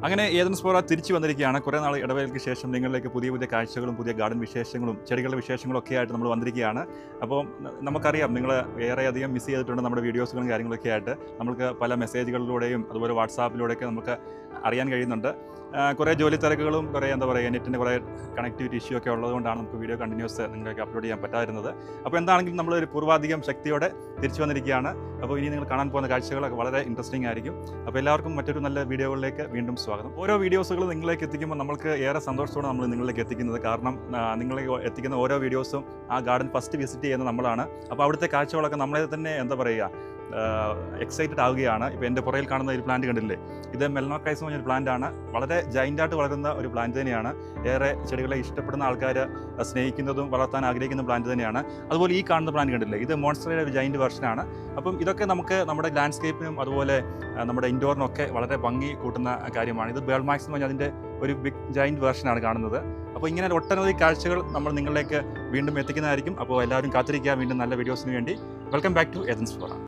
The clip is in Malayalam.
അങ്ങനെ ഏതൻസ് ഫ്ലോറ തിരിച്ചു വന്നിരിക്കുകയാണ്. കുറേ നാൾ ഇടവേളയ്ക്ക് ശേഷം നിങ്ങളിലേക്ക് പുതിയ പുതിയ കാഴ്ചകളും പുതിയ ഗാർഡൻ വിശേഷങ്ങളും ചെടികളുടെ വിശേഷങ്ങളും ഒക്കെ ആയിട്ട് നമ്മൾ വന്നിരിക്കുകയാണ്. അപ്പോൾ നമുക്കറിയാം നിങ്ങൾ ഏറെയധികം മിസ് ചെയ്തിട്ടുണ്ട് നമ്മുടെ വീഡിയോസുകളും കാര്യങ്ങളൊക്കെ ആയിട്ട്. നമുക്ക് പല മെസ്സേജുകളിലൂടെയും അതുപോലെ വാട്സാപ്പിലൂടെയൊക്കെ നമുക്ക് അറിയാൻ കഴിയുന്നുണ്ട്. കുറേ ജോലി തിരക്കുകളും കുറേ നെറ്റിൻ്റെ കുറേ കണക്ടിവിറ്റി ഇഷ്യൂ ഒക്കെ ഉള്ളതുകൊണ്ടാണ് നമുക്ക് വീഡിയോ കണ്ടിന്യൂസ് നിങ്ങൾക്ക് അപ്ലോഡ് ചെയ്യാൻ പറ്റാതിരുന്നത്. അപ്പോൾ എന്താണെങ്കിലും നമ്മളൊരു പൂർവാധികം ശക്തിയോടെ തിരിച്ചു വന്നിരിക്കുകയാണ്. അപ്പോൾ ഇനി നിങ്ങൾ കാണാൻ പോകുന്ന കാഴ്ചകളൊക്കെ വളരെ ഇൻട്രസ്റ്റിംഗ് ആയിരിക്കും. അപ്പോൾ എല്ലാവർക്കും മറ്റൊരു നല്ല വീഡിയോകളിലേക്ക് വീണ്ടും സ്വാഗതം. ഓരോ വീഡിയോസുകളും നിങ്ങളിലേക്ക് എത്തിക്കുമ്പോൾ നമ്മൾക്ക് ഏറെ സന്തോഷത്തോടെ നമ്മൾ നിങ്ങളിലേക്ക് എത്തിക്കുന്നത്. കാരണം നിങ്ങളിലേക്ക് എത്തിക്കുന്ന ഓരോ വീഡിയോസും ആ ഗാർഡൻ ഫസ്റ്റ് വിസിറ്റ് ചെയ്യുന്ന നമ്മളാണ്. അപ്പോൾ അവിടുത്തെ കാഴ്ചകളൊക്കെ നമ്മളെ തന്നെ എക്സൈറ്റഡ് ആവുകയാണ്. ഇപ്പോൾ എൻ്റെ പുറയിൽ കാണുന്ന ഒരു പ്ലാന്റ് കണ്ടില്ലേ, ഇത് മെലനോക്കൈസ് എന്ന് പറഞ്ഞൊരു പ്ലാന്റാണ്. വളരെ ജൈൻ്റായിട്ട് വളരുന്ന ഒരു പ്ലാന്റ് തന്നെയാണ്. ഏറെ ചെടികളെ ഇഷ്ടപ്പെടുന്ന ആൾക്കാർ സ്നേഹിക്കുന്നതും വളർത്താൻ ആഗ്രഹിക്കുന്ന പ്ലാന്റ് തന്നെയാണ്. അതുപോലെ ഈ കാണുന്ന പ്ലാന്റ് കണ്ടില്ലേ, ഇത് മോൺസ്റ്ററയുടെ ഒരു ജൈൻറ്റ് വെർഷനാണ്. അപ്പം ഇതൊക്കെ നമുക്ക് നമ്മുടെ ലാൻഡ്സ്കേപ്പിനും അതുപോലെ നമ്മുടെ ഇൻഡോറിനൊക്കെ വളരെ ഭംഗി കൂട്ടുന്ന കാര്യമാണ്. ഇത് ബേൾമാക്സ് എന്ന് പറഞ്ഞാൽ അതിൻ്റെ ഒരു ബിഗ് ജൈൻറ്റ് വെർഷനാണ് കാണുന്നത്. അപ്പോൾ ഇങ്ങനെ ഒട്ടനവധി കാഴ്ചകൾ നമ്മൾ നിങ്ങളിലേക്ക് വീണ്ടും എത്തിക്കുന്നതായിരിക്കും. അപ്പോൾ എല്ലാവരും കാത്തിരിക്കുക വീണ്ടും നല്ല വീഡിയോസിന് വേണ്ടി. Welcome back to Athens Flora.